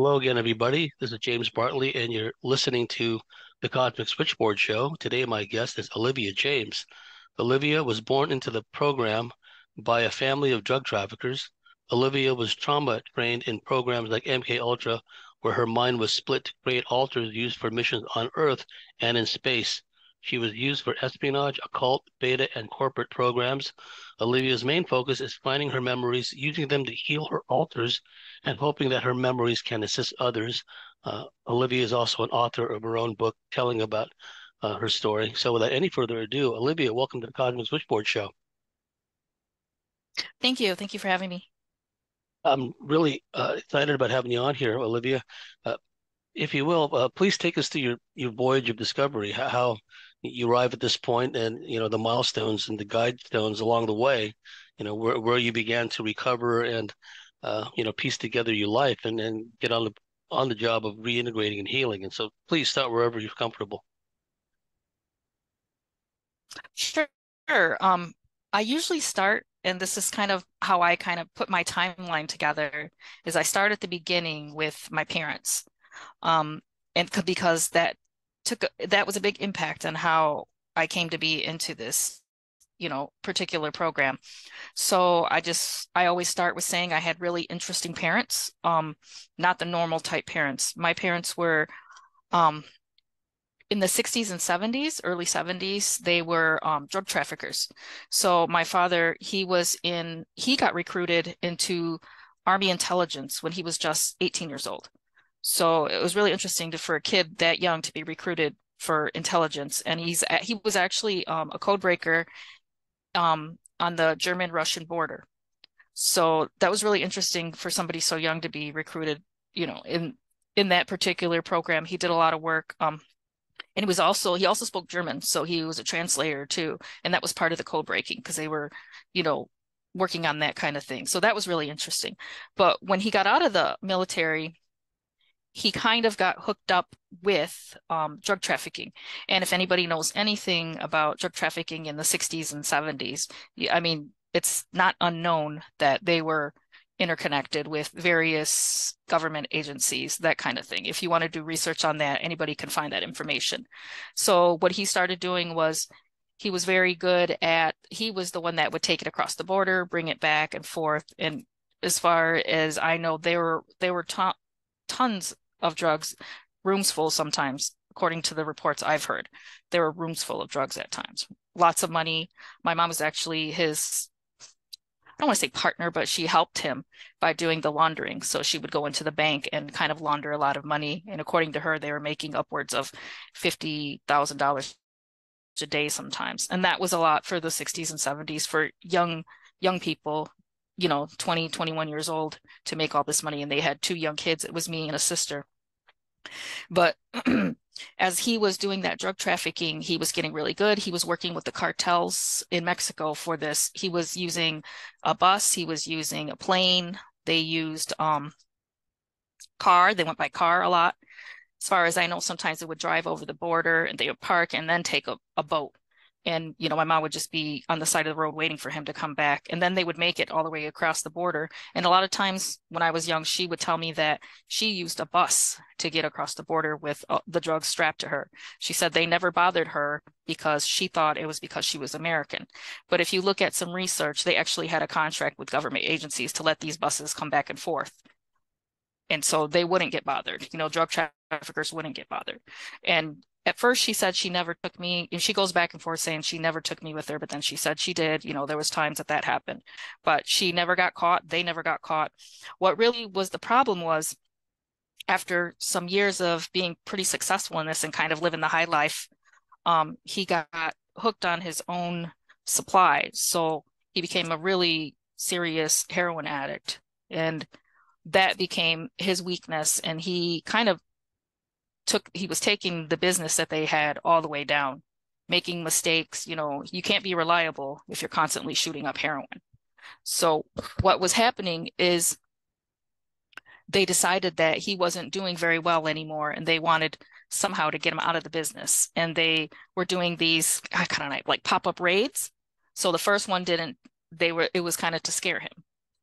Hello again, everybody. This is James Bartley, and you're listening to the Cosmic Switchboard Show. Today, my guest is Olivia James. Olivia was born into the program by a family of drug traffickers. Olivia was trauma trained in programs like MK Ultra, where her mind was split to create alters used for missions on Earth and in space. She was used for espionage, occult, beta, and corporate programs. Olivia's main focus is finding her memories, using them to heal her alters, and hoping that her memories can assist others. Olivia is also an author of her own book telling about her story. So without any further ado, Olivia, welcome to the Cosmic Switchboard Show. Thank you. Thank you for having me. I'm really excited about having you on here, Olivia. Uh, if you will, please take us through your voyage of discovery, how you arrive at this point, and the milestones and the guidestones along the way. Where you began to recover and piece together your life and get on the job of reintegrating and healing. And so, please start wherever you're comfortable. Sure. I usually start, and this is kind of how I kind of put my timeline together, is I start at the beginning with my parents. Because that was a big impact on how I came to be into this, particular program. So I always start with saying I had really interesting parents, not the normal type parents. My parents were, um, in the 60s and 70s, early 70s, they were drug traffickers. So my father, he got recruited into Army intelligence when he was just 18 years old. So it was really interesting for a kid that young to be recruited for intelligence. And he was actually a code breaker on the German-Russian border. So that was really interesting for somebody so young to be recruited, in that particular program. He did a lot of work. And he also spoke German, so he was a translator too. And that was part of the code breaking because they were, you know, working on that kind of thing. So that was really interesting. But when he got out of the military, he kind of got hooked up with drug trafficking. And if anybody knows anything about drug trafficking in the 60s and 70s, I mean, it's not unknown that they were interconnected with various government agencies, that kind of thing. If you want to do research on that, anybody can find that information. So what he started doing was he was very good at, he was the one that would take it across the border, bring it back and forth. And as far as I know, there were tons of drugs, rooms full sometimes, according to the reports I've heard. There were rooms full of drugs at times. Lots of money. My mom was actually his, I don't want to say partner, but she helped him by doing the laundering. So she would go into the bank and kind of launder a lot of money. And according to her, they were making upwards of $50,000 a day sometimes. And that was a lot for the 60s and 70s for young people, 20, 21 years old to make all this money. And they had two young kids. It was me and a sister. But as he was doing that drug trafficking, he was getting really good. He was working with the cartels in Mexico for this. He was using a bus, he was using a plane. They used car. They went by car a lot. As far as I know, sometimes they would drive over the border and they would park and then take a boat. And, my mom would just be on the side of the road waiting for him to come back. And then they would make it all the way across the border. And a lot of times when I was young, she would tell me that she used a bus to get across the border with the drugs strapped to her. She said they never bothered her because she thought it was because she was American. But if you look at some research, they actually had a contract with government agencies to let these buses come back and forth. And so they wouldn't get bothered. Drug traffickers wouldn't get bothered. And at first she said she never took me, and she goes back and forth saying she never took me with her, but then she said she did. There was times that happened, but she never got caught. They never got caught. What really was the problem was after some years of being pretty successful in this and kind of living the high life, he got hooked on his own supply. So he became a really serious heroin addict. And that became his weakness. And he was taking the business that they had all the way down, making mistakes. You can't be reliable if you're constantly shooting up heroin. So what was happening is they decided that he wasn't doing very well anymore and they wanted somehow to get him out of the business. And they were doing these kind of like pop-up raids. So the first one didn't, it was kind of to scare him.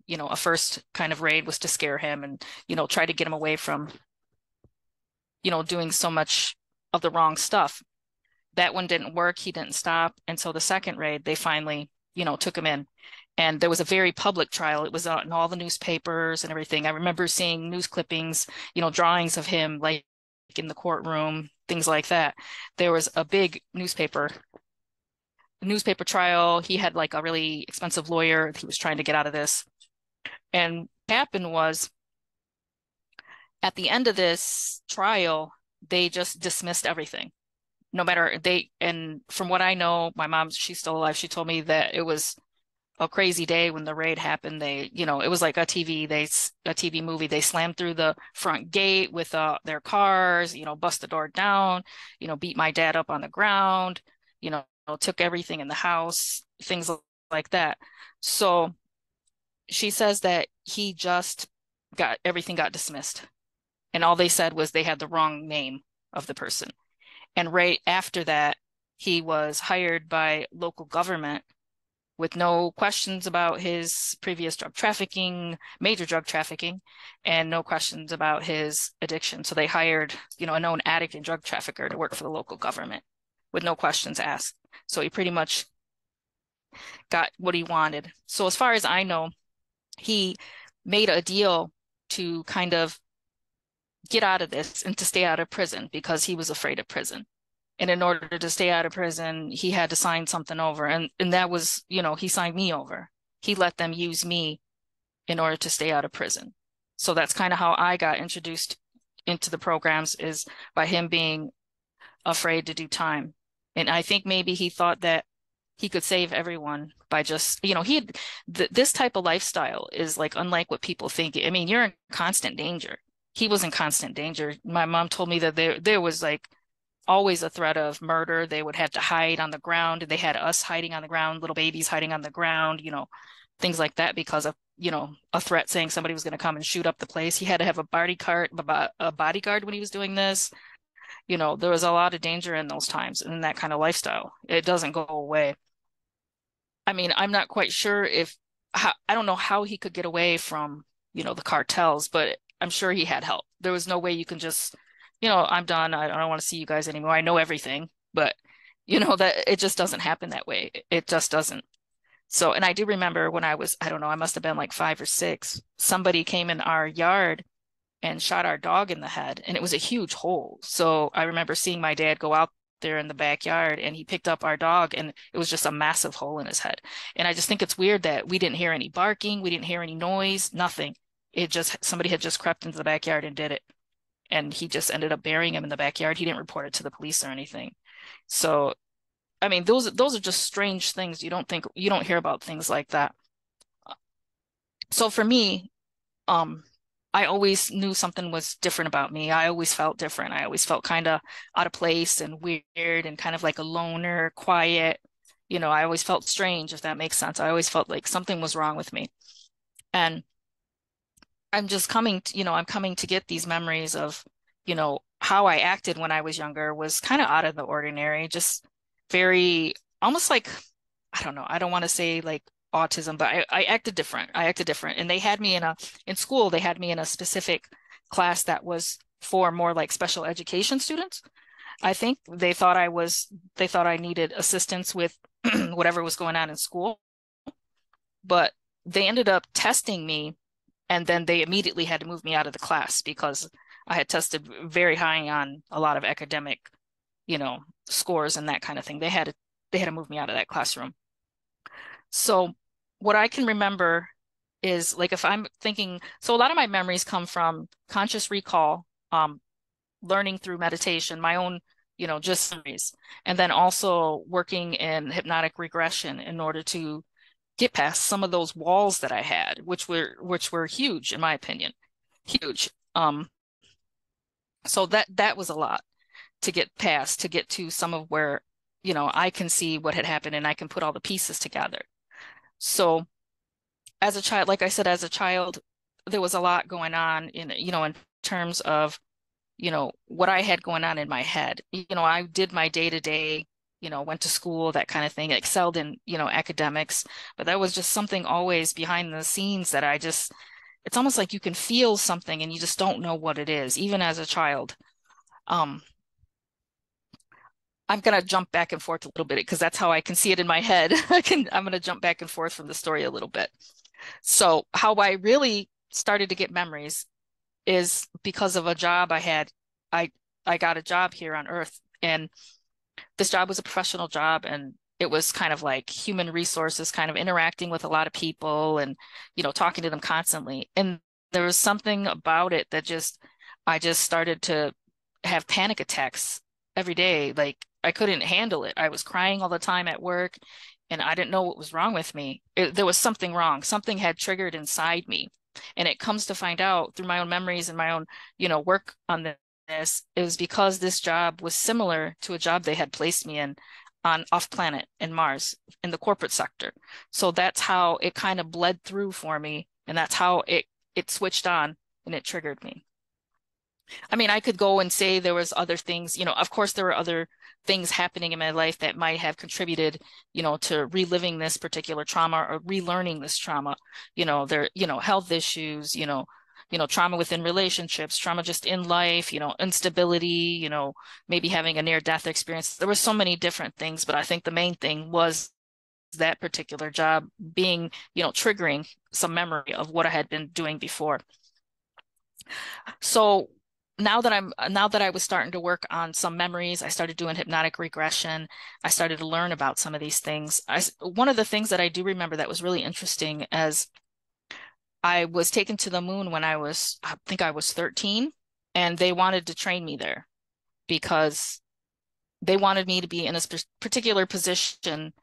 a first kind of raid was to scare him and, try to get him away from, doing so much of the wrong stuff. That one didn't work. He didn't stop. And so the second raid, they finally, took him in. And there was a very public trial. It was in all the newspapers and everything. I remember seeing news clippings, drawings of him like in the courtroom, things like that. There was a big newspaper trial. He had like a really expensive lawyer. He was trying to get out of this. And what happened was at the end of this trial, they just dismissed everything. No matter and from what I know, my mom, she's still alive. She told me that it was a crazy day when the raid happened. It was like a TV movie. They slammed through the front gate with their cars, bust the door down, beat my dad up on the ground, took everything in the house, things like that. So she says that he just everything got dismissed. And all they said was they had the wrong name of the person. And right after that, he was hired by local government with no questions about his previous major drug trafficking, and no questions about his addiction. So they hired, a known addict and drug trafficker to work for the local government with no questions asked. So he pretty much got what he wanted. So as far as I know, he made a deal to kind of get out of this and to stay out of prison because he was afraid of prison. And in order to stay out of prison, he had to sign something over. And that was, he signed me over. He let them use me in order to stay out of prison. So that's kind of how I got introduced into the programs, is by him being afraid to do time. And I think maybe he thought that he could save everyone by just, this type of lifestyle is like unlike what people think. I mean, you're in constant danger. He was in constant danger. My mom told me that there was like always a threat of murder. They would have to hide on the ground. They had us hiding on the ground, little babies hiding on the ground, things like that because of, a threat saying somebody was going to come and shoot up the place. He had to have a bodyguard when he was doing this. There was a lot of danger in those times and in that kind of lifestyle. It doesn't go away. I mean, I'm not quite sure I don't know how he could get away from, the cartels, but I'm sure he had help. There was no way you can just, I'm done. I don't want to see you guys anymore. I know everything, but that it just doesn't happen that way. It just doesn't. So, and I do remember when I don't know, I must have been like 5 or 6, somebody came in our yard and shot our dog in the head, and it was a huge hole. So I remember seeing my dad go out there in the backyard, and he picked up our dog, and it was just a massive hole in his head. And I just think it's weird that we didn't hear any barking, we didn't hear any noise, nothing. Somebody had just crept into the backyard and did it. And he just ended up burying him in the backyard. He didn't report it to the police or anything. So, I mean, those are just strange things. You don't hear about things like that. So for me, I always knew something was different about me. I always felt different. I always felt kind of out of place and weird and kind of like a loner, quiet. I always felt strange, if that makes sense. I always felt like something was wrong with me. And I'm just coming to get these memories of, how I acted when I was younger was kind of out of the ordinary, just very, almost like, I don't know, I don't want to say like autism, but I acted different. I acted different. And in school, they had me in a specific class that was for more like special education students. I think they thought I needed assistance with whatever was going on in school, but they ended up testing me. And then they immediately had to move me out of the class because I had tested very high on a lot of academic, scores and that kind of thing. They had to move me out of that classroom. So what I can remember is like if I'm thinking, so a lot of my memories come from conscious recall, learning through meditation, my own, just memories, and then also working in hypnotic regression in order to get past some of those walls that I had, which were huge in my opinion, huge. So that was a lot to get past, to get to some of where, I can see what had happened and I can put all the pieces together. So as a child, like I said, as a child, there was a lot going on in terms of, what I had going on in my head. I did my day-to-day went to school, that kind of thing, excelled in, academics. But that was just something always behind the scenes that it's almost like you can feel something and you just don't know what it is, even as a child. Um, I'm gonna jump back and forth a little bit because that's how I can see it in my head. I'm gonna jump back and forth from the story a little bit. So how I really started to get memories is because of a job I had. I I got a job here on Earth, and this job was a professional job, and it was kind of like human resources, kind of interacting with a lot of people and, talking to them constantly. And there was something about it that I just started to have panic attacks every day. Like I couldn't handle it. I was crying all the time at work, and I didn't know what was wrong with me. There was something wrong. Something had triggered inside me. And it comes to find out through my own memories and my own, work on this, it was because this job was similar to a job they had placed me in on off planet in Mars in the corporate sector. So that's how it kind of bled through for me, and that's how it switched on and it triggered me. I mean, I could go and say there was other things, of course there were other things happening in my life that might have contributed, to reliving this particular trauma or relearning this trauma. Health issues, trauma within relationships, trauma just in life, instability, maybe having a near-death experience. There were so many different things, but I think the main thing was that particular job being, triggering some memory of what I had been doing before. So now that I was starting to work on some memories, I started doing hypnotic regression. I started to learn about some of these things. One of the things that I do remember that was really interesting as I was taken to the moon when I think I was 13, and they wanted to train me there because they wanted me to be in a particular position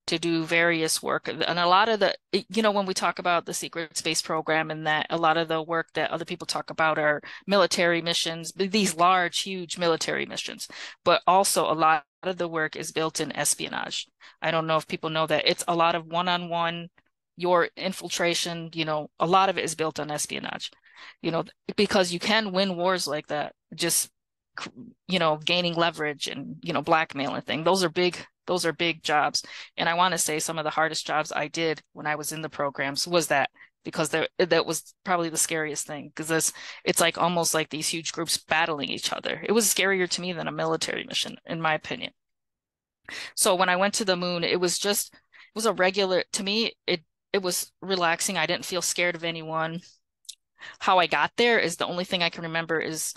to do various work. And a lot of when we talk about the secret space program and that a lot of the work that other people talk about are military missions, these large, huge military missions, but also a lot of the work is built in espionage. I don't know if people know that it's a lot of one-on-one, your infiltration, a lot of it is built on espionage, because you can win wars like that, just gaining leverage and, blackmail and thing. Those are big jobs. And I want to say some of the hardest jobs I did when I was in the programs was that, because that was probably the scariest thing, because it's like almost like these huge groups battling each other. It was scarier to me than a military mission, in my opinion. So when I went to the moon, it was a regular, to me, it was relaxing. I didn't feel scared of anyone. How I got there is the only thing I can remember is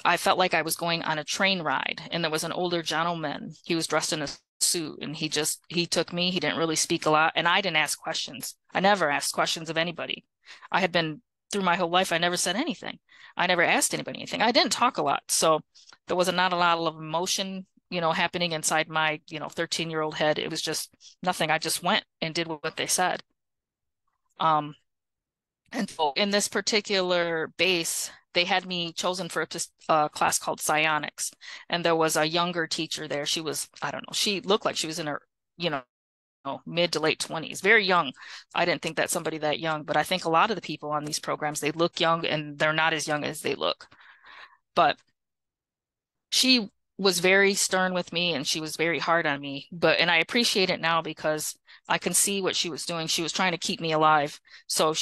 I felt like I was going on a train ride, and there was an older gentleman. He was dressed in a suit, and he took me. He didn't really speak a lot, and I didn't ask questions. I never asked questions of anybody. I had been through my whole life, I never said anything. I never asked anybody anything. I didn't talk a lot. So there was not a lot of emotion, happening inside my, 13-year-old head. It was just nothing. I just went and did what they said. Um, and so in this particular base, they had me chosen for a class called psionics. And there was a younger teacher there. She was, I don't know, she looked like she was in her, you know, mid to late 20s, very young. I didn't think that somebody that young, but I think a lot of the people on these programs, they look young and they're not as young as they look. But she was very stern with me and she was very hard on me. And I appreciate it now because I can see what she was doing. She was trying to keep me alive. So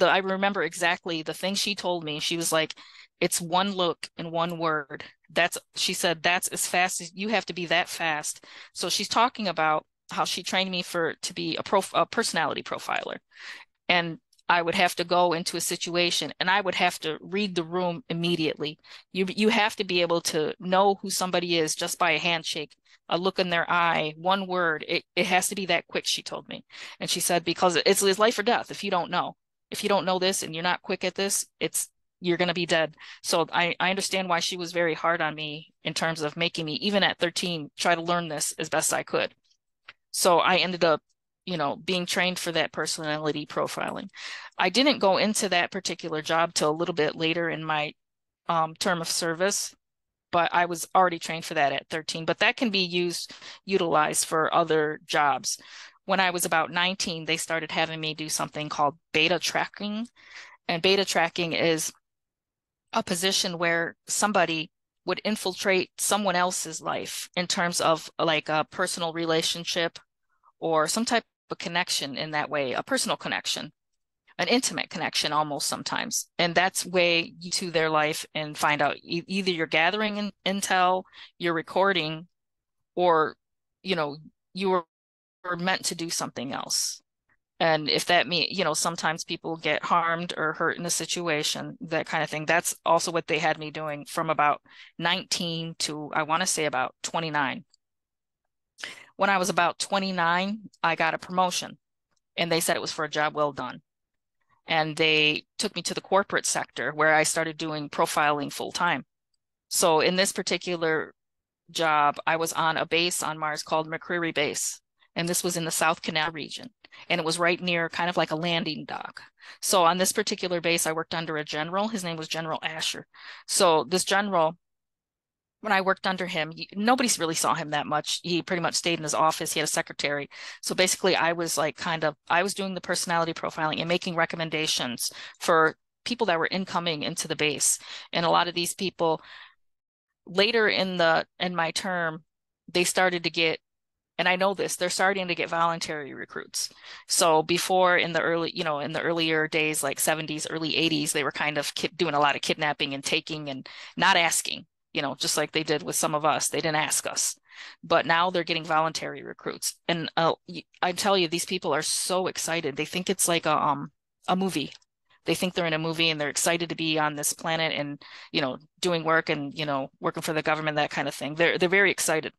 I remember exactly the thing she told me. She was like, it's one look and one word. She said, that's as fast as you have to be that fast. So she's talking about how she trained me to be a personality profiler. And I would have to go into a situation and I would have to read the room immediately. You have to be able to know who somebody is just by a handshake, a look in their eye, one word. It has to be that quick, she told me. And she said, because it's life or death if you don't know. If you don't know this and you're not quick at this, you're going to be dead. So I understand why she was very hard on me in terms of making me, even at 13, try to learn this as best I could. So I ended up, being trained for that personality profiling. I didn't go into that particular job till a little bit later in my term of service, but I was already trained for that at 13. But that can be utilized for other jobs. When I was about 19, they started having me do something called beta tracking. And beta tracking is a position where somebody would infiltrate someone else's life in terms of like a personal relationship or some type of connection in that way, a personal connection, an intimate connection almost sometimes. And that's way to their life and find out either you're gathering intel, you're recording, or, you know, you were meant to do something else. And if that means, sometimes people get harmed or hurt in a situation, that kind of thing. That's also what they had me doing from about 19 to, I want to say, about 29. When I was about 29, I got a promotion and they said it was for a job well done. And they took me to the corporate sector where I started doing profiling full time. So in this particular job, I was on a base on Mars called McCreary Base. And this was in the South Canal region. And it was right near kind of like a landing dock. So on this particular base, I worked under a general. His name was General Asher. So this general, when I worked under him, nobody really saw him that much. He pretty much stayed in his office. He had a secretary. So basically, I was like I was doing the personality profiling and making recommendations for people that were incoming into the base. And a lot of these people later in my term, they started to get, and I know this, they're starting to get voluntary recruits. So before in the in the earlier days, like 70s, early 80s, they were kind of doing a lot of kidnapping and taking and not asking, just like they did with some of us. They didn't ask us. But now they're getting voluntary recruits. And I tell you, these people are so excited. They think it's like a movie. They think they're in a movie and they're excited to be on this planet and, doing work and, working for the government, that kind of thing. They're very excited.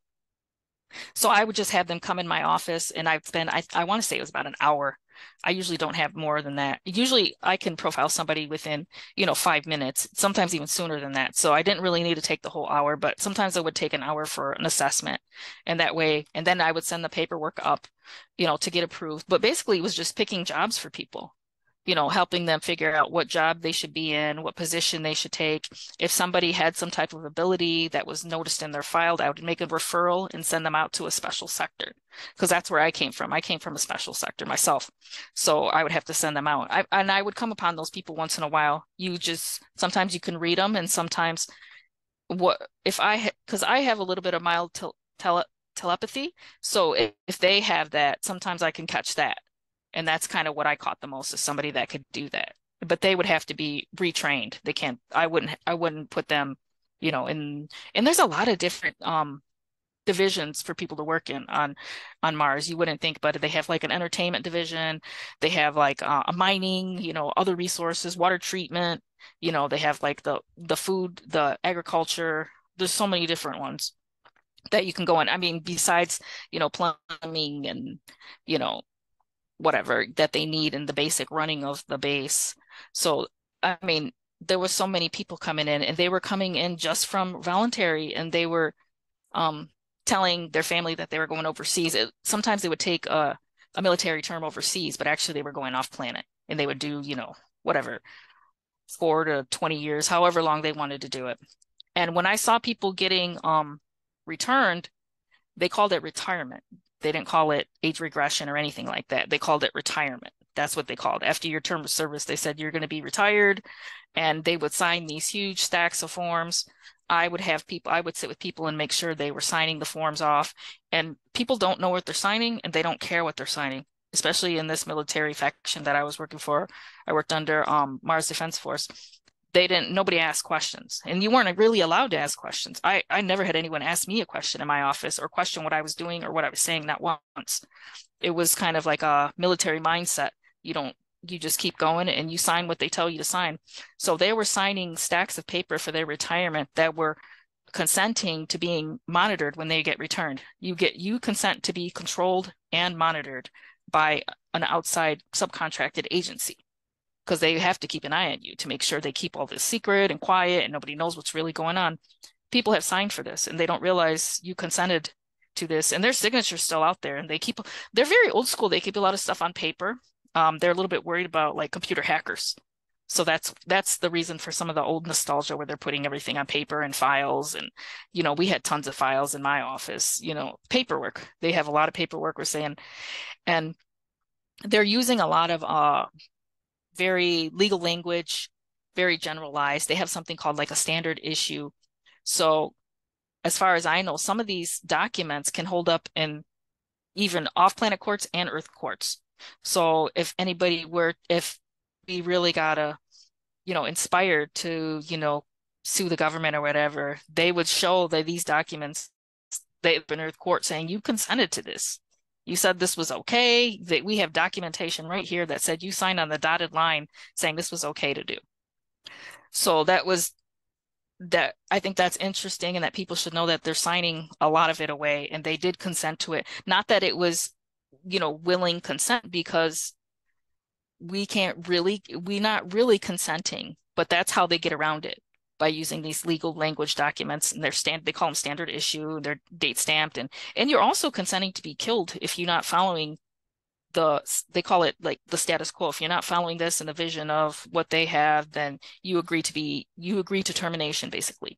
So I would just have them come in my office and I'd spend, I want to say it was about an hour. I usually don't have more than that. Usually I can profile somebody within, 5 minutes, sometimes even sooner than that. So I didn't really need to take the whole hour, but sometimes I would take an hour for an assessment and that way, and then I would send the paperwork up, to get approved. But basically it was just picking jobs for people, helping them figure out what job they should be in, what position they should take. If somebody had some type of ability that was noticed in their file, I would make a referral and send them out to a special sector because that's where I came from. I came from a special sector myself. So I would have to send them out. And I would come upon those people once in a while. Sometimes you can read them and sometimes because I have a little bit of mild telepathy. So if they have that, sometimes I can catch that. And that's kind of what I caught the most is somebody that could do that. But they would have to be retrained. They can't, I wouldn't put them, and there's a lot of different divisions for people to work in on Mars. You wouldn't think, but they have like an entertainment division. They have like a mining, other resources, water treatment, they have like the food, the agriculture. There's so many different ones that you can go in. I mean, besides, plumbing and, you know, whatever that they need in the basic running of the base. So, I mean, there were so many people coming in and they were coming in just from voluntary and they were um, telling their family that they were going overseas. Sometimes they would take a military term overseas, but actually they were going off planet and they would do, whatever, 4 to 20 years, however long they wanted to do it. And when I saw people getting returned, they called it retirement. They didn't call it age regression or anything like that. They called it retirement. That's what they called it. After your term of service, they said you're going to be retired, and they would sign these huge stacks of forms. I would sit with people and make sure they were signing the forms off. And people don't know what they're signing, and they don't care what they're signing, especially in this military faction that I was working for. I worked under Mars Defense Force. Nobody asked questions, and you weren't really allowed to ask questions. I never had anyone ask me a question in my office or question what I was doing or what I was saying, not once. It was kind of like a military mindset. You just keep going and you sign what they tell you to sign. So they were signing stacks of paper for their retirement that were consenting to being monitored when they get returned. You consent to be controlled and monitored by an outside subcontracted agency, because they have to keep an eye on you to make sure they keep all this secret and quiet and nobody knows what's really going on. People have signed for this and they don't realize you consented to this, and their signature's still out there, and they're very old school. They keep a lot of stuff on paper. They're a little bit worried about like computer hackers. So that's the reason for some of the old nostalgia where they're putting everything on paper and files. And, we had tons of files in my office, paperwork. They have a lot of paperwork, we're saying, and they're using a lot of very legal language, very generalized. They have something called like a standard issue. So as far as I know, some of these documents can hold up in even off-planet courts and Earth courts. So if we really gotta, inspired to, sue the government or whatever, they would show that these documents, they've been Earth court saying you consented to this. You said this was okay. That we have documentation right here that said you signed on the dotted line saying this was okay to do. So that I think that's interesting and that people should know that they're signing a lot of it away and they did consent to it. Not that it was, willing consent because we're not really consenting, but that's how they get around it by using these legal language documents and they call them standard issue, they're date stamped and you're also consenting to be killed if you're not following they call it like the status quo. If you're not following this in the vision of what they have, then you agree to termination basically.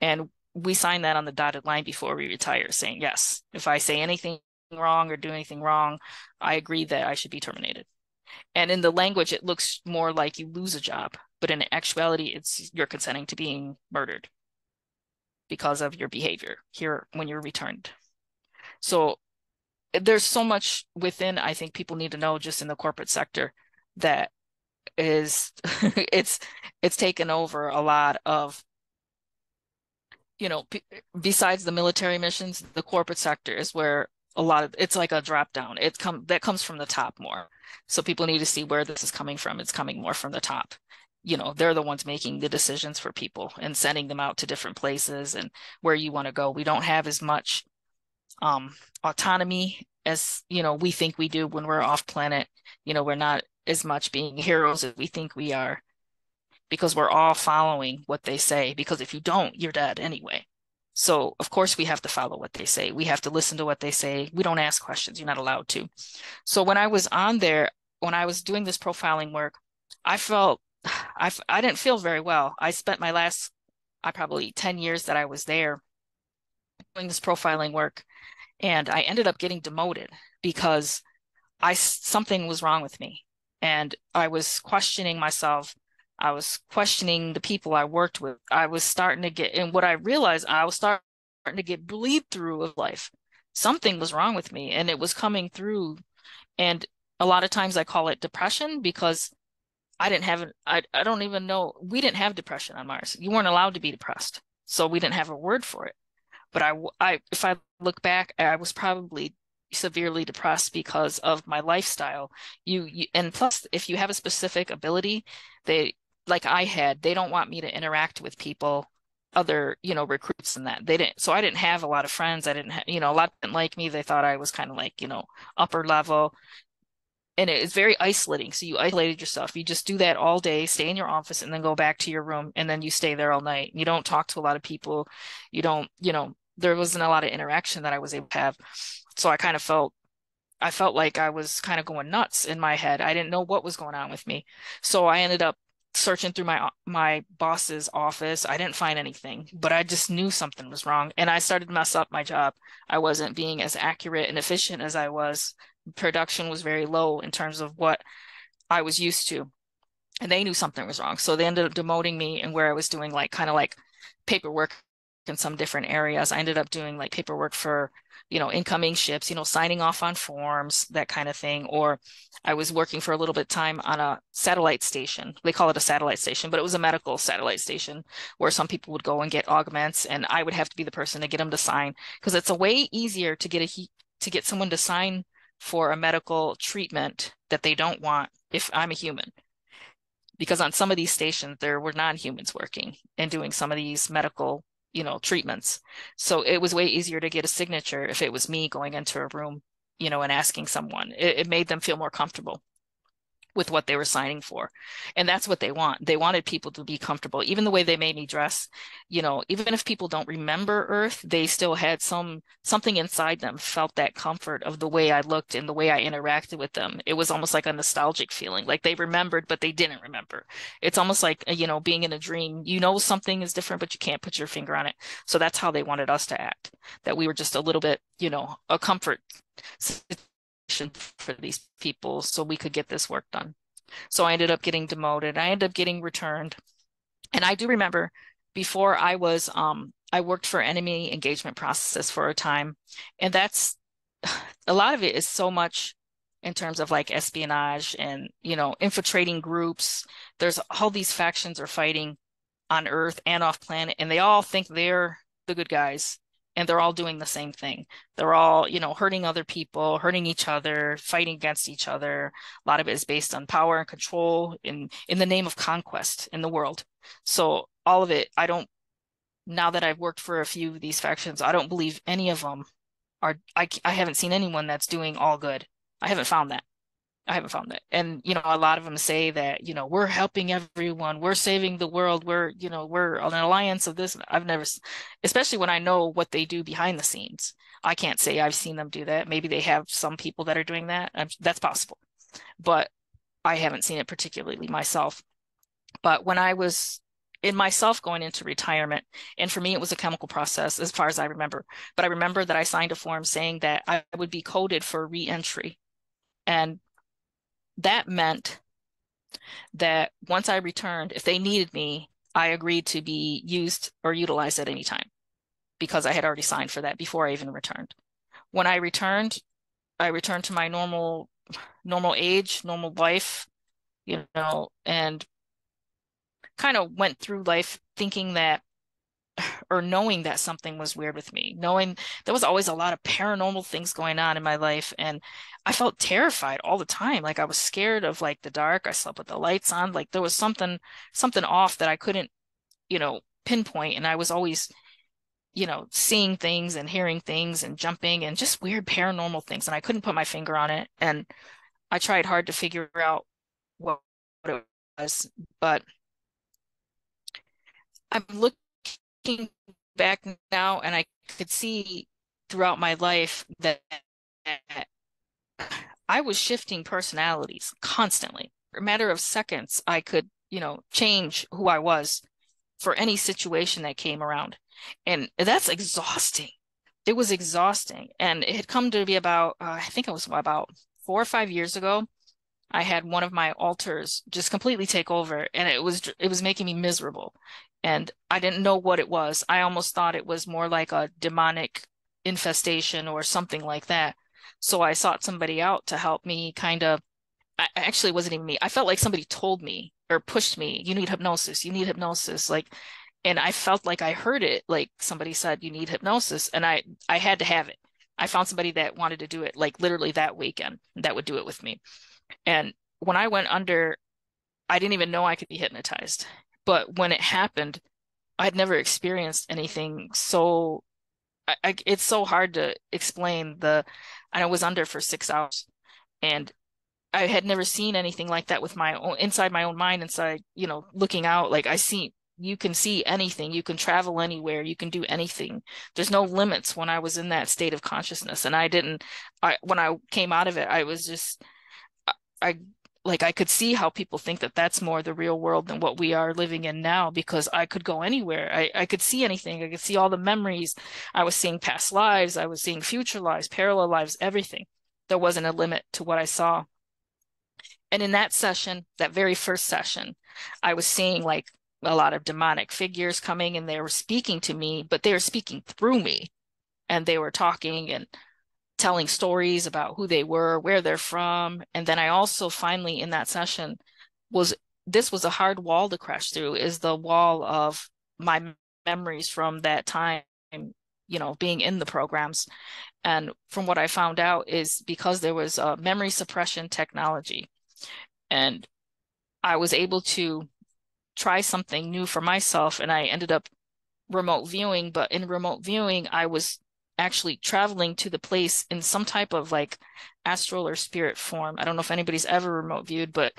And we sign that on the dotted line before we retire, saying, yes, if I say anything wrong or do anything wrong, I agree that I should be terminated. And in the language, it looks more like you lose a job, but in actuality, it's you're consenting to being murdered because of your behavior here when you're returned. So there's so much within, I think people need to know just in the corporate sector that is it's taken over a lot of, besides the military missions, the corporate sector is where a lot of it's like a drop down. That comes from the top more. So people need to see where this is coming from. It's coming more from the top. They're the ones making the decisions for people and sending them out to different places and where you want to go. We don't have as much autonomy as, we think we do when we're off planet. We're not as much being heroes as we think we are because we're all following what they say. Because if you don't, you're dead anyway. So, of course, we have to follow what they say. We have to listen to what they say. We don't ask questions. You're not allowed to. So, when I was on there, when I was doing this profiling work, I felt I didn't feel very well. I spent my last, I probably 10 years that I was there doing this profiling work, and I ended up getting demoted because something was wrong with me. And I was questioning myself. I was questioning the people I worked with. I was starting to get, and what I realized, I was starting to get bleed through of life. Something was wrong with me, and it was coming through. And a lot of times I call it depression because I didn't have, I don't even know, we didn't have depression on Mars. You weren't allowed to be depressed. So we didn't have a word for it. But if I look back, I was probably severely depressed because of my lifestyle. And plus, if you have a specific ability, like I had, they don't want me to interact with people, other, recruits and that. So I didn't have a lot of friends. I didn't have, a lot didn't like me. They thought I was kind of like, upper level. And it's very isolating. So you isolated yourself. You just do that all day, stay in your office, and then go back to your room, and then you stay there all night. You don't talk to a lot of people. You don't, there wasn't a lot of interaction that I was able to have. So I felt like I was kind of going nuts in my head. I didn't know what was going on with me. So I ended up searching through my boss's office. I didn't find anything, but I just knew something was wrong. And I started to mess up my job. I wasn't being as accurate and efficient as I was. Production was very low in terms of what I was used to. And they knew something was wrong. So they ended up demoting me, and where I was doing kind of like paperwork in some different areas. I ended up doing like paperwork for, incoming ships, signing off on forms, that kind of thing. Or I was working for a little bit of time on a satellite station. They call it a satellite station, but it was a medical satellite station where some people would go and get augments, and I would have to be the person to get them to sign because it's a way easier to get someone to sign for a medical treatment that they don't want if I'm a human. Because on some of these stations, there were non-humans working and doing some of these medical, treatments. So it was way easier to get a signature if it was me going into a room, and asking someone. It made them feel more comfortable with what they were signing for. And that's what they want. They wanted people to be comfortable. Even the way they made me dress, even if people don't remember Earth, they still had something inside them felt that comfort of the way I looked and the way I interacted with them. It was almost like a nostalgic feeling, like they remembered, but they didn't remember. It's almost like, being in a dream, something is different, but you can't put your finger on it. So that's how they wanted us to act, that we were just a little bit, a comfort for these people so we could get this work done. So I ended up getting demoted. I ended up getting returned. And I do remember before I was I worked for enemy engagement processes for a time, and that's a lot of it is so much in terms of like espionage and, infiltrating groups. There's all these factions are fighting on Earth and off planet, and they all think they're the good guys, and they're all doing the same thing. They're all, hurting other people, hurting each other, fighting against each other. A lot of it is based on power and control in the name of conquest in the world. So all of it, I don't, now that I've worked for a few of these factions, I don't believe any of them are, I haven't seen anyone that's doing all good. I haven't found that. I haven't found that. And, a lot of them say that, we're helping everyone, we're saving the world, we're an alliance of this. I've never, especially when I know what they do behind the scenes. I can't say I've seen them do that. Maybe they have some people that are doing that. That's possible. But I haven't seen it particularly myself. But when I was in myself going into retirement, and for me, it was a chemical process as far as I remember. But I remember that I signed a form saying that I would be coded for reentry. And that meant that once I returned, if they needed me, I agreed to be used or utilized at any time because I had already signed for that before I even returned. When I returned to my normal age, normal life, and kind of went through life thinking that or knowing that something was weird with me, knowing there was always a lot of paranormal things going on in my life. And I felt terrified all the time. Like I was scared of like the dark. I slept with the lights on. Like there was something off that I couldn't, pinpoint. And I was always, seeing things and hearing things and jumping and just weird paranormal things. And I couldn't put my finger on it. And I tried hard to figure out what it was. But I'm looking back now and I could see throughout my life that I was shifting personalities constantly. For a matter of seconds, I could, change who I was for any situation that came around. And that's exhausting. It was exhausting. And it had come to be about, I think it was about 4 or 5 years ago. I had one of my alters just completely take over, and it was making me miserable. And I didn't know what it was. I almost thought it was more like a demonic infestation or something like that. So I sought somebody out to help me kind of, actually it wasn't even me. I felt like somebody told me or pushed me, you need hypnosis, you need hypnosis. Like, and I felt like I heard it, like somebody said, you need hypnosis. And I had to have it. I found somebody that wanted to do it like literally that weekend that would do it with me. And when I went under, I didn't even know I could be hypnotized. But when it happened, I'd never experienced anything so it's so hard to explain I was under for 6 hours and I had never seen anything like that with my own inside my own mind, inside, looking out. Like you can see anything, you can travel anywhere, you can do anything. There's no limits when I was in that state of consciousness. And when I came out of it, I was just I like I could see how people think that that's more the real world than what we are living in now because I could go anywhere. I could see anything. I could see all the memories. I was seeing past lives. I was seeing future lives, parallel lives, everything. There wasn't a limit to what I saw. And in that session, that very first session, I was seeing like a lot of demonic figures coming and they were speaking to me, but they were speaking through me and they were talking and telling stories about who they were, where they're from. And then I also finally in that session was this was a hard wall to crash through, is the wall of my memories from that time, being in the programs. And from what I found out is because there was a memory suppression technology and I was able to try something new for myself and I ended up remote viewing, but in remote viewing, I was actually traveling to the place in some type of like astral or spirit form. I don't know if anybody's ever remote viewed, but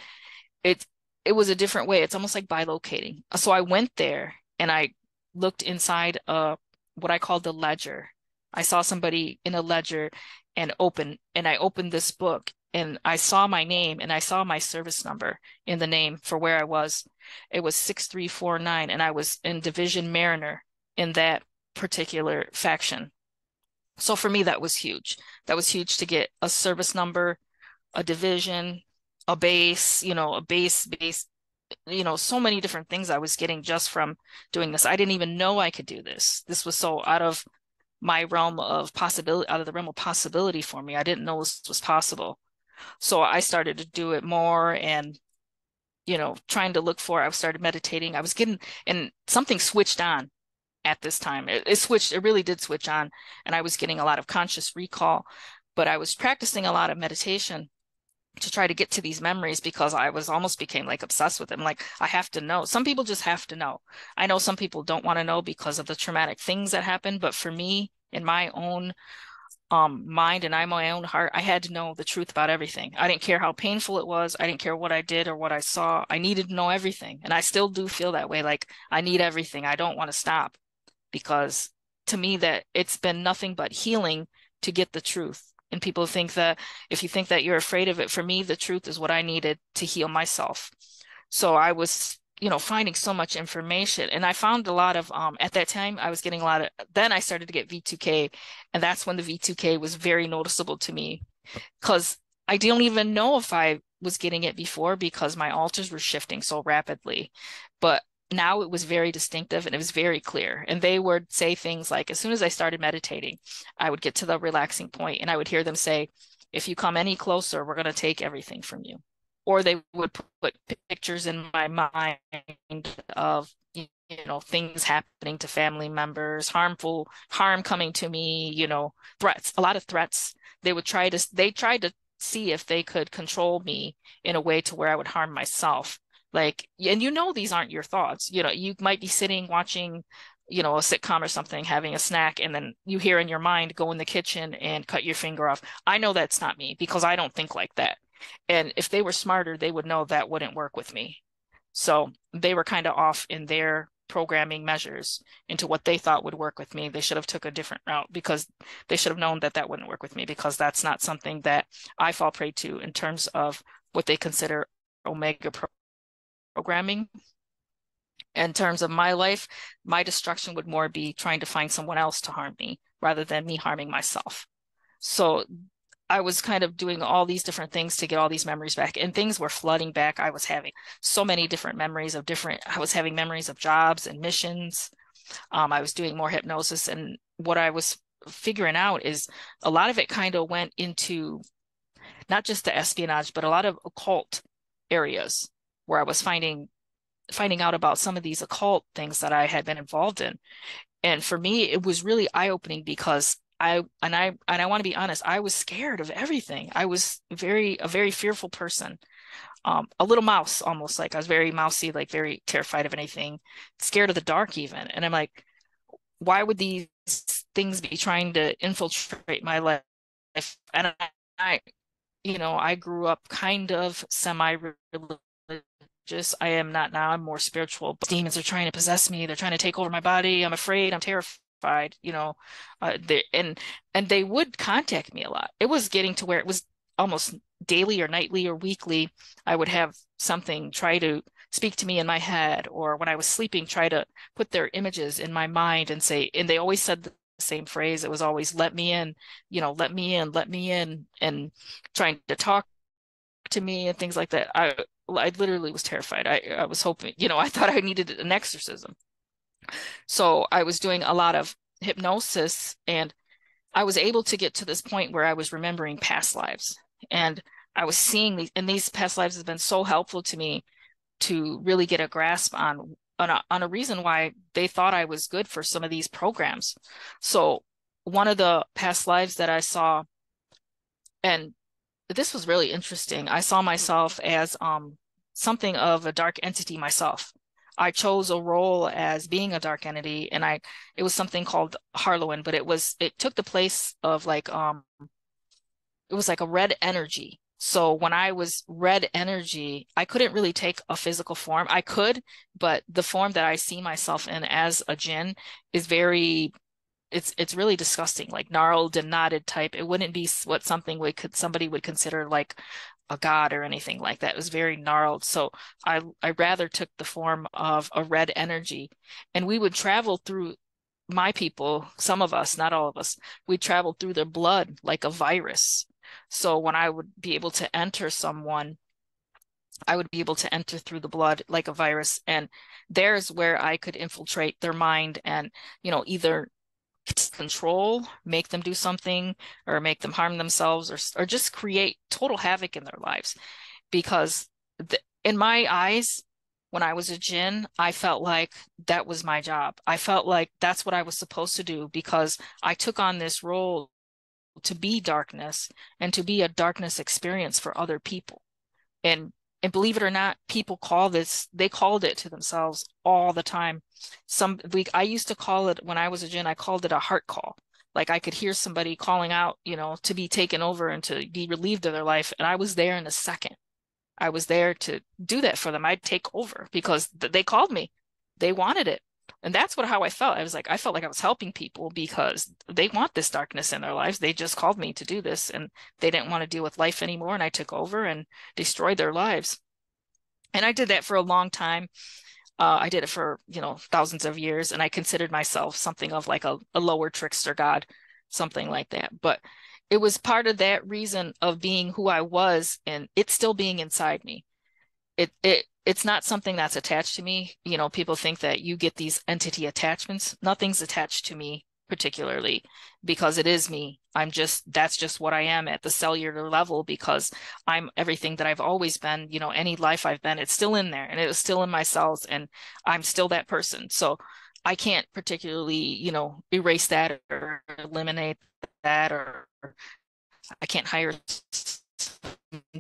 it it was a different way. It's almost like bilocating. So I went there and I looked inside what I call the ledger. I saw somebody in a ledger and I opened this book and I saw my name and I saw my service number in the name for where I was. It was 6349 and I was in Division Mariner in that particular faction. So for me, that was huge. That was huge to get a service number, a division, a base, a base. so many different things I was getting just from doing this. I didn't even know I could do this. This was so out of my realm of possibility, out of the realm of possibility for me. I didn't know this was possible. So I started to do it more and, trying to look for, I started meditating. I was getting, and something switched on at this time. It switched, it really did switch on. And I was getting a lot of conscious recall, but I was practicing a lot of meditation to try to get to these memories because I was almost became like obsessed with them. Like I have to know. Some people just have to know. I know some people don't want to know because of the traumatic things that happened, but for me, in my own mind and my own heart, I had to know the truth about everything. I didn't care how painful it was. I didn't care what I did or what I saw. I needed to know everything. And I still do feel that way. Like I need everything. I don't want to stop because to me that it's been nothing but healing to get the truth. And people think that if you think that you're afraid of it, for me, the truth is what I needed to heal myself. So I was, finding so much information. And I found a lot of, at that time, I was getting a lot of, then I started to get V2K. And that's when the V2K was very noticeable to me because I didn't even know if I was getting it before because my altars were shifting so rapidly. But now it was very distinctive and it was very clear. And they would say things like, as soon as I started meditating, I would get to the relaxing point and I would hear them say, if you come any closer, we're going to take everything from you. Or they would put pictures in my mind of, things happening to family members, harm coming to me, threats, a lot of threats. They tried to see if they could control me in a way to where I would harm myself. Like, and these aren't your thoughts. You might be sitting watching, a sitcom or something, having a snack, and then you hear in your mind, go in the kitchen and cut your finger off. I know that's not me because I don't think like that. And if they were smarter, they would know that wouldn't work with me. So they were kind of off in their programming measures into what they thought would work with me. They should have took a different route because they should have known that that wouldn't work with me because that's not something that I fall prey to in terms of what they consider omega programming. In terms of my life, my destruction would more be trying to find someone else to harm me rather than me harming myself. So I was kind of doing all these different things to get all these memories back, and things were flooding back. I was having so many different memories of I was having memories of jobs and missions. I was doing more hypnosis, and what I was figuring out is a lot of it kind of went into not just the espionage, but a lot of occult areas where I was finding out about some of these occult things that I had been involved in. And for me, it was really eye-opening because I want to be honest, I was scared of everything. I was a very fearful person. A little mouse almost, like I was very mousy, like very terrified of anything, scared of the dark even. And I'm like, why would these things be trying to infiltrate my life? And I I grew up kind of semi-religious. I am not now. I'm more spiritual. But demons are trying to possess me. They're trying to take over my body. I'm afraid. I'm terrified. And they would contact me a lot. It was getting to where it was almost daily or nightly or weekly. I would have something try to speak to me in my head, or when I was sleeping, try to put their images in my mind and say, and they always said the same phrase. It was always, let me in, let me in, let me in, and trying to talk to me and things like that. I literally was terrified. I was hoping, I thought I needed an exorcism. So I was doing a lot of hypnosis and I was able to get to this point where I was remembering past lives. And I was seeing these, and these past lives have been so helpful to me to really get a grasp on a reason why they thought I was good for some of these programs. So one of the past lives that I saw, and this was really interesting. I saw myself as something of a dark entity myself. I chose a role as being a dark entity, and it was something called Harlowin, but it took the place of like it was like a red energy. So when I was red energy, I couldn't really take a physical form. I could, but the form that I see myself in as a jinn is it's really disgusting, like gnarled and knotted type. It wouldn't be what somebody would consider like a god or anything like that. It was very gnarled. So I rather took the form of a red energy, and we would travel through my people, some of us, not all of us, we traveled through their blood like a virus. So when I would be able to enter someone I would be able to enter through the blood like a virus. And there's where I could infiltrate their mind and, either control, make them do something, or make them harm themselves, or just create total havoc in their lives. Because in my eyes, when I was a jinn, I felt like that was my job. I felt like that's what I was supposed to do because I took on this role to be darkness and to be a darkness experience for other people. And and believe it or not, people call this, they called it to themselves all the time. I used to call it when I was a jinn, I called it a heart call. Like I could hear somebody calling out, to be taken over and to be relieved of their life. And I was there in a second. I was there to do that for them. I'd take over because they called me. They wanted it. And that's how I felt. I felt like I was helping people because they want this darkness in their lives. They just called me to do this and they didn't want to deal with life anymore. And I took over and destroyed their lives. And I did that for a long time. I did it for, thousands of years. And I considered myself something of like a lower trickster god, something like that. But it was part of that reason of being who I was and it still being inside me. It's not something that's attached to me. People think that you get these entity attachments. Nothing's attached to me particularly because it is me. That's just what I am at the cellular level because I'm everything that I've always been, any life I've been, it's still in there and it was still in my cells and I'm still that person. So I can't particularly, erase that or eliminate that or I can't hire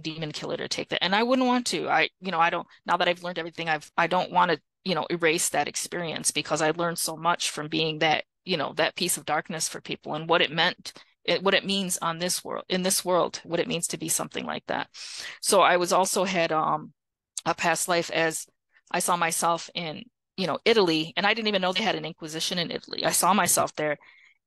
demon killer to take that. And I wouldn't want to. I don't, now that I've learned everything I don't want to, erase that experience because I learned so much from being that, that piece of darkness for people and what it meant, what it means on this world, in this world, what it means to be something like that. So I was also had a past life as I saw myself in, Italy, and I didn't even know they had an Inquisition in Italy. I saw myself there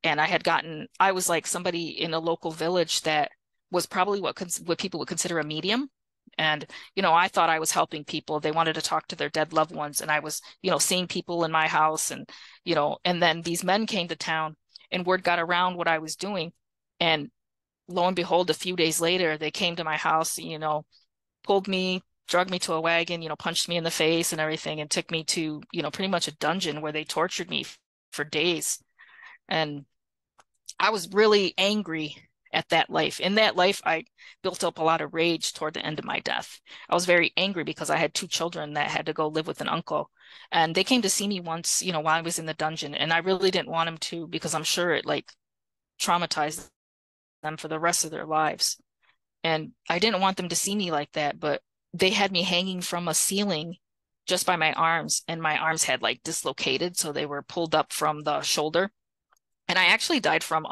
and I was like somebody in a local village that was probably what people would consider a medium. And, I thought I was helping people. They wanted to talk to their dead loved ones. And I was, seeing people in my house and, and then these men came to town and word got around what I was doing. And lo and behold, a few days later, they came to my house, pulled me, dragged me to a wagon, punched me in the face and everything and took me to, pretty much a dungeon where they tortured me for days. And I was really angry at that life. In that life, I built up a lot of rage toward the end of my death. I was very angry because I had two children that had to go live with an uncle. And they came to see me once, while I was in the dungeon. And I really didn't want them to because I'm sure it like traumatized them for the rest of their lives. And I didn't want them to see me like that, but they had me hanging from a ceiling just by my arms, and my arms had like dislocated, so they were pulled up from the shoulder. And I actually died from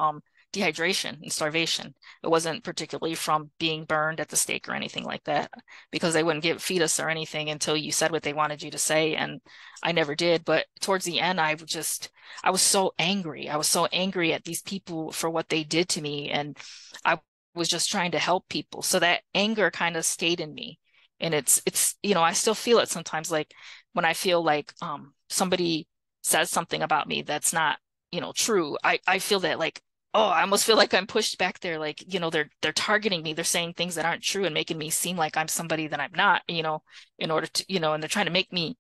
dehydration and starvation. It wasn't particularly from being burned at the stake or anything like that, because they wouldn't feed us or anything until you said what they wanted you to say, and I never did. But towards the end, I was so angry. I was so angry at these people for what they did to me, and I was just trying to help people. So that anger kind of stayed in me, and it's I still feel it sometimes, like when I feel like somebody says something about me that's not true. I feel that like, oh, I almost feel like I'm pushed back there. Like, they're targeting me. They're saying things that aren't true and making me seem like I'm somebody that I'm not, in order to, and they're trying to make me,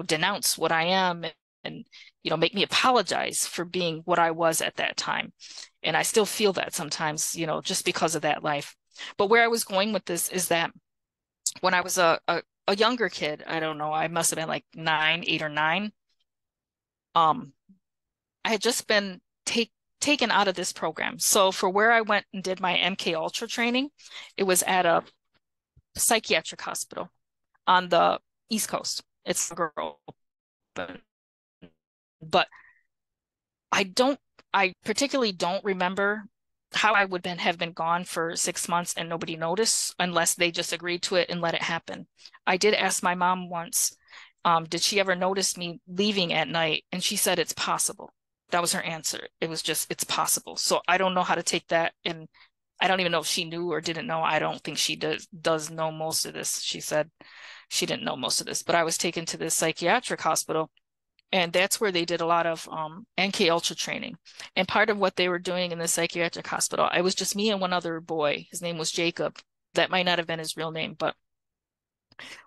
denounce what I am and, make me apologize for being what I was at that time. And I still feel that sometimes, just because of that life. But where I was going with this is that when I was a younger kid, I don't know, I must have been like 8 or 9, um, I had just been taken out of this program. So for where I went and did my MK Ultra training, it was at a psychiatric hospital on the East Coast. It's a girl, but I particularly don't remember how I would have been gone for 6 months and nobody noticed unless they just agreed to it and let it happen. I did ask my mom once, did she ever notice me leaving at night? And she said it's possible. That was her answer. It was just, it's possible. So I don't know how to take that. And I don't even know if she knew or didn't know. I don't think she does know most of this. She said she didn't know most of this, but I was taken to this psychiatric hospital, and that's where they did a lot of NK Ultra training. And part of what they were doing in the psychiatric hospital, it was just me and one other boy. His name was Jacob. That might not have been his real name, but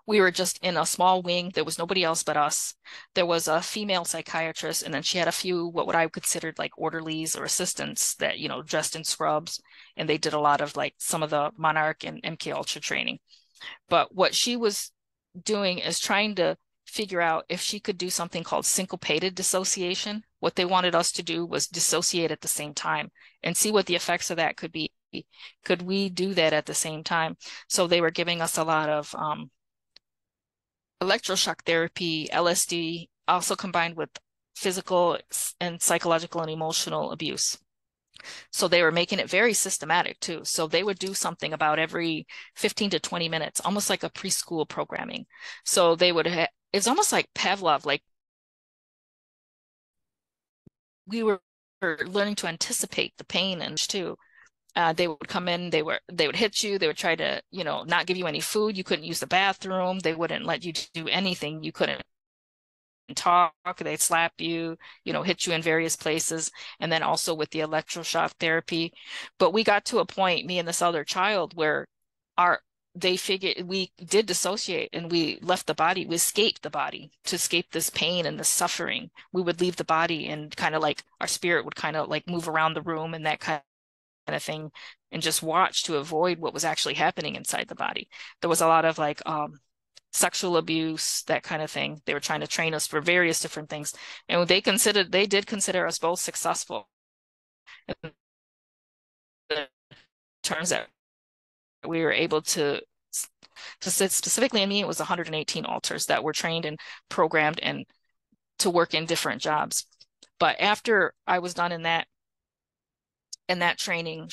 We were just in a small wing. There was nobody else but us. There was a female psychiatrist, and then she had a few what would I considered like orderlies or assistants that, dressed in scrubs, and they did a lot of like some of the Monarch and MK Ultra training. But what she was doing is trying to figure out if she could do something called syncopated dissociation. What they wanted us to do was dissociate at the same time and see what the effects of that could be. Could we do that at the same time? So they were giving us a lot of electroshock therapy, LSD, also combined with physical and psychological and emotional abuse. So they were making it very systematic too. So they would do something about every 15 to 20 minutes, almost like a preschool programming. So they would it's almost like Pavlov, like we were learning to anticipate the pain and too. They would come in, they would hit you, they would try to, not give you any food. You couldn't use the bathroom. They wouldn't let you do anything. You couldn't talk, they'd slap you, hit you in various places, and then also with the electroshock therapy. But we got to a point, me and this other child, where our they figured we did dissociate and we left the body, we escaped the body to escape this pain and the suffering. We would leave the body and kind of like our spirit would kind of like move around the room and that kind of thing and just watch to avoid what was actually happening inside the body. There was a lot of like sexual abuse, that kind of thing. They were trying to train us for various different things. And they did consider us both successful in the terms that we were able to sit specifically in me, it was 118 alters that were trained and programmed and to work in different jobs. But after I was done in that training,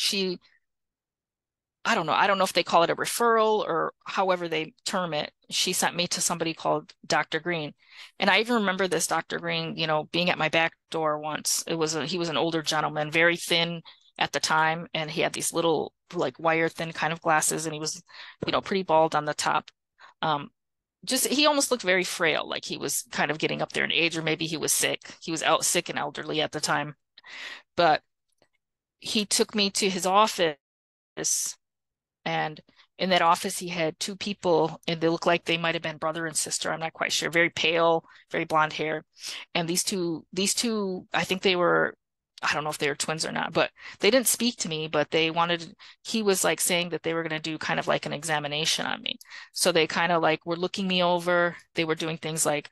I don't know if they call it a referral or however they term it. She sent me to somebody called Dr. Green. And I even remember this Dr. Green, being at my back door once. He was an older gentleman, very thin at the time, and he had these little like wire thin kind of glasses, and he was, pretty bald on the top. Just he almost looked very frail, like he was kind of getting up there in age, or maybe he was sick. He was out sick and elderly at the time. But he took me to his office, and in that office, he had two people, and they looked like they might have been brother and sister. I'm not quite sure. Very pale, very blonde hair. And I think they were, I don't know if they were twins or not, but they didn't speak to me, but he was like saying that they were going to do kind of like an examination on me. So they kind of like were looking me over. They were doing things like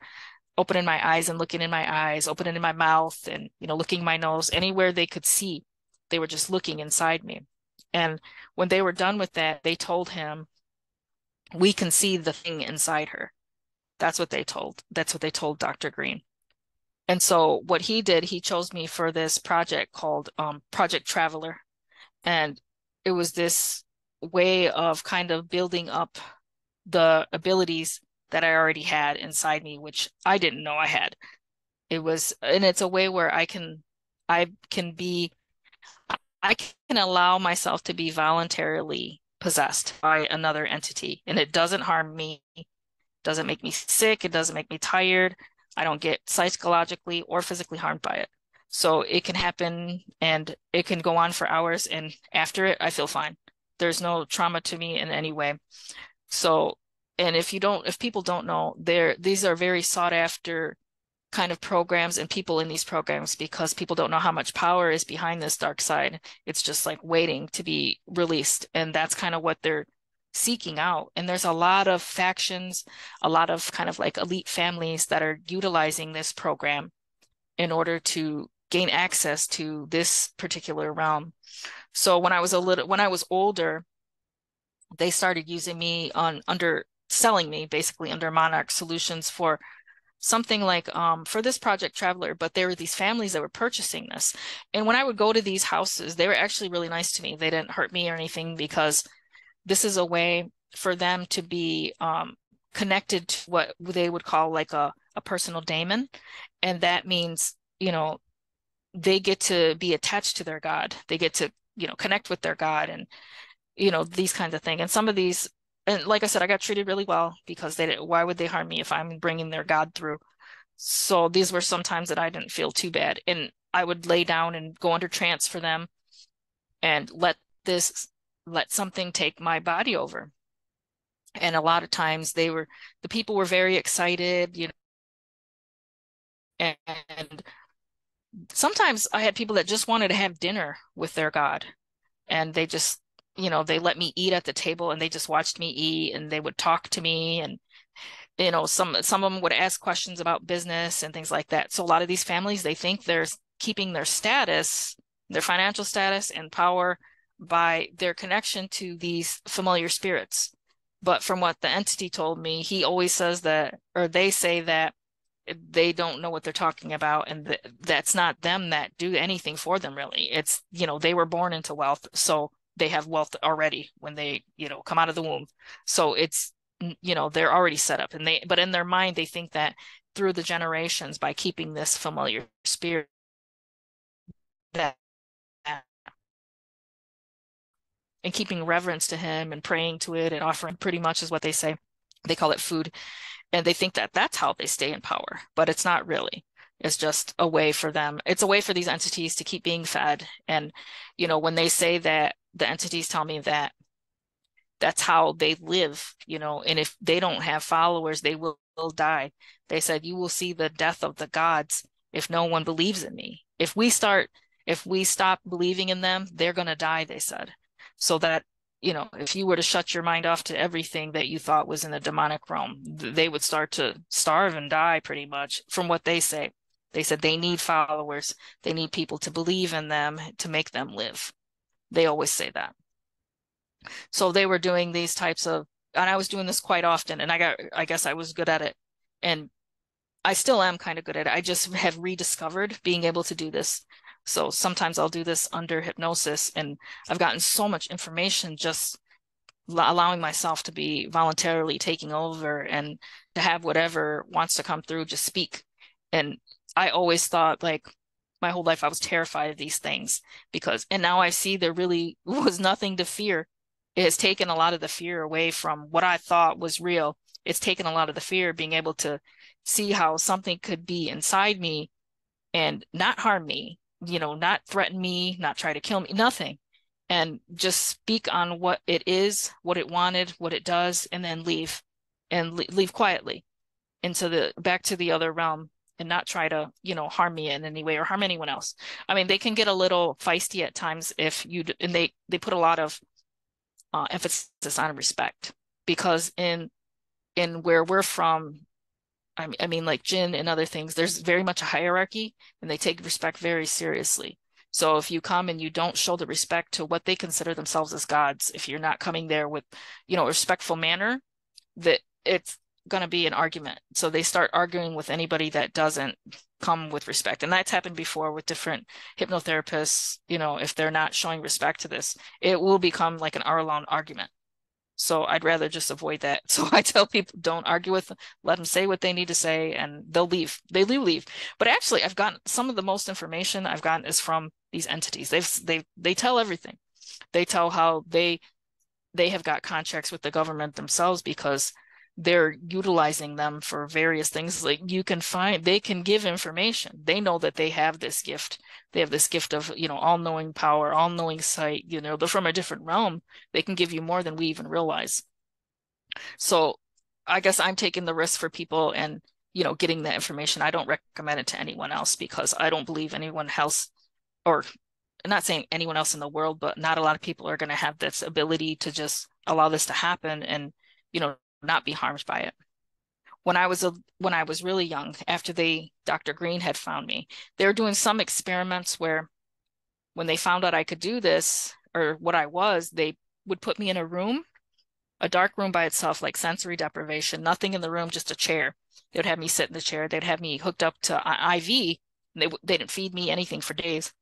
opening my eyes and looking in my eyes, opening in my mouth and, looking my nose, anywhere they could see. They were just looking inside me. And when they were done with that, they told him, we can see the thing inside her. That's what they told Dr. Green. And so what he did, he chose me for this project called Project Traveler. And it was this way of kind of building up the abilities that I already had inside me, which I didn't know I had. And it's a way where I can be I can allow myself to be voluntarily possessed by another entity, and it doesn't harm me, doesn't make me sick, it doesn't make me tired. I don't get psychologically or physically harmed by it. So it can happen and it can go on for hours, and after it, I feel fine. There's no trauma to me in any way. So, and if people don't know, these are very sought after kind of programs and people in these programs because people don't know how much power is behind this dark side. It's just like waiting to be released. And that's kind of what they're seeking out. And there's a lot of factions, a lot of kind of like elite families that are utilizing this program in order to gain access to this particular realm. So when I was older, they started using me selling me basically under Monarch Solutions for something like for this Project Traveler, but there were these families that were purchasing this. And when I would go to these houses, they were actually really nice to me. They didn't hurt me or anything because this is a way for them to be connected to what they would call like a personal daemon. And that means, they get to be attached to their God. They get to, connect with their God and, these kinds of things. And some of these, and like I said, I got treated really well because why would they harm me if I'm bringing their God through? So these were some times that I didn't feel too bad. And I would lay down and go under trance for them and let something take my body over. And a lot of times the people were very excited, and sometimes I had people that just wanted to have dinner with their God, and they just, they let me eat at the table, and they just watched me eat, and they would talk to me, and some of them would ask questions about business and things like that. So a lot of these families, they think they're keeping their status, their financial status and power by their connection to these familiar spirits. But from what the entity told me, he always says that, or they say that they don't know what they're talking about, and that's not them that do anything for them, really. It's, they were born into wealth, so they have wealth already when they, come out of the womb. So it's, they're already set up, but in their mind, they think that through the generations, by keeping this familiar spirit, that and keeping reverence to him and praying to it and offering, pretty much is what they say. They call it food. And they think that that's how they stay in power, but it's not really. It's just a way for them. It's a way for these entities to keep being fed. And, when they say that, the entities tell me that that's how they live, and if they don't have followers, they will die. They said, you will see the death of the gods if no one believes in me. If we stop believing in them, they're going to die, they said. So that, if you were to shut your mind off to everything that you thought was in the demonic realm, they would start to starve and die, pretty much, from what they say. They said they need followers. They need people to believe in them to make them live. They always say that. So they were doing these types of, and I was doing this quite often, and I guess I was good at it. And I still am kind of good at it. I just have rediscovered being able to do this. So sometimes I'll do this under hypnosis, and I've gotten so much information just allowing myself to be voluntarily taking over and to have whatever wants to come through, just speak. And I always thought, like, my whole life I was terrified of these things, and now I see there really was nothing to fear. It has taken a lot of the fear away from what I thought was real. It's taken a lot of the fear, being able to see how something could be inside me and not harm me, not threaten me, not try to kill me, nothing. And just speak on what it is, what it wanted, what it does, and then leave, and leave quietly into back to the other realm, and not try to, harm me in any way or harm anyone else. I mean, they can get a little feisty at times and they put a lot of emphasis on respect, because in where we're from, I mean, like jinn and other things, there's very much a hierarchy, and they take respect very seriously. So if you come and you don't show the respect to what they consider themselves as gods, if you're not coming there with, a respectful manner, that it's going to be an argument. So they start arguing with anybody that doesn't come with respect. And that's happened before with different hypnotherapists. If they're not showing respect to this, it will become like an hour-long argument. So I'd rather just avoid that. So I tell people, don't argue with them, let them say what they need to say, and they'll leave. They do leave. But actually, I've gotten some of the most information I've gotten is from these entities. They tell everything. They tell how they have got contracts with the government themselves, because they're utilizing them for various things. Like, they can give information. They know that they have this gift. They have this gift of, all-knowing power, all-knowing sight. They're from a different realm. They can give you more than we even realize. So I guess I'm taking the risk for people and, getting that information. I don't recommend it to anyone else, because I don't believe anyone else, or I'm not saying anyone else in the world, but not a lot of people are going to have this ability to just allow this to happen and, not be harmed by it. When I was really young, after Dr. Green had found me, they were doing some experiments where, when they found out I could do this, or what I was, they would put me in a dark room by itself, like sensory deprivation, nothing in the room, just a chair. They would have me sit in the chair. They'd have me hooked up to IV. They didn't feed me anything for days.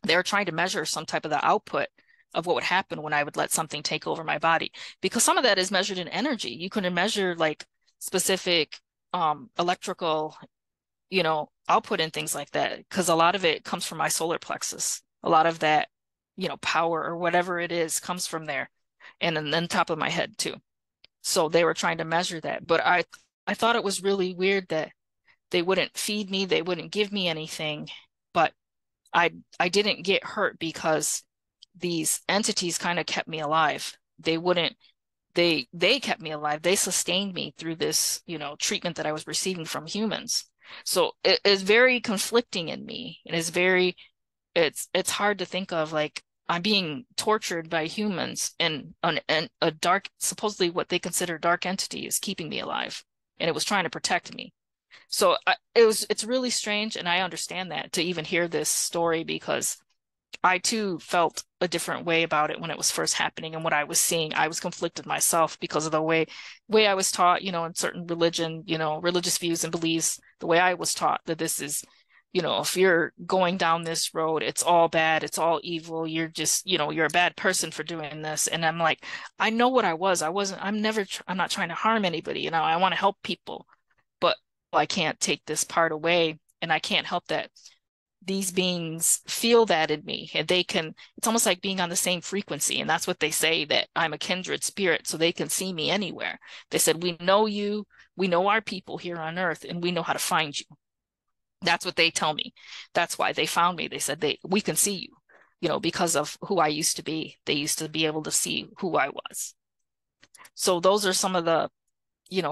They were trying to measure some type of the output of what would happen when I would let something take over my body, because some of that is measured in energy. You can measure like specific electrical, output and things like that, because a lot of it comes from my solar plexus. A lot of that, power or whatever it is comes from there, and then top of my head too. So they were trying to measure that, but I thought it was really weird that they wouldn't feed me, they wouldn't give me anything, but I didn't get hurt, because these entities kind of kept me alive. they kept me alive. They sustained me through this, treatment that I was receiving from humans. So it is very conflicting in me. It's hard to think of, like, I'm being tortured by humans, and a dark, supposedly what they consider dark entity is keeping me alive, and it was trying to protect me. So it's really strange, and I understand that, to even hear this story, because I too felt a different way about it when it was first happening, and what I was seeing. I was conflicted myself because of the way I was taught, in certain religion, religious views and beliefs, the way I was taught that this is, if you're going down this road, it's all bad, it's all evil, you're just, you're a bad person for doing this. And I'm like, I know what I was. I'm not trying to harm anybody, I want to help people, but I can't take this part away, and I can't help that these beings feel that in me, and it's almost like being on the same frequency. And that's what they say, that I'm a kindred spirit, so they can see me anywhere. They said, we know you, we know our people here on earth, and we know how to find you. That's what they tell me. That's why they found me. They said, we can see you, because of who I used to be. They used to be able to see who I was. So those are some of the,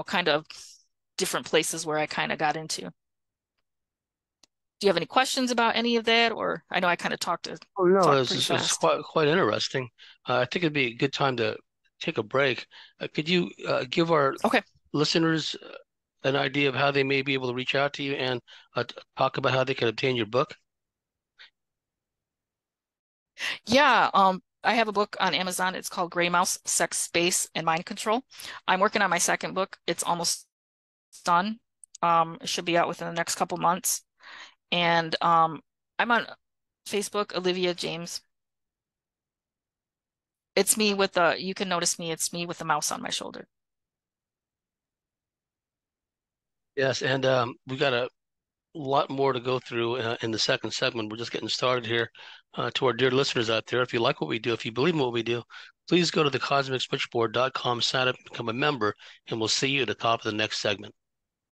kind of different places where I kind of got into. Do you have any questions about any of that? Or I know I kind of Oh no, talked pretty this is fast. quite interesting. I think it'd be a good time to take a break. Could you give our Okay. listeners an idea of how they may be able to reach out to you and talk about how they can obtain your book? Yeah, I have a book on Amazon. It's called Gray Mouse, Sex, Space, and Mind Control. I'm working on my second book. It's almost done. It should be out within the next couple months. And I'm on Facebook, Olivia James. It's me you can notice me, it's me with a mouse on my shoulder. Yes, and we got a lot more to go through in the second segment. We're just getting started here. To our dear listeners out there, if you like what we do, if you believe in what we do, please go to thecosmicswitchboard.com, sign up, and become a member, and we'll see you at the top of the next segment.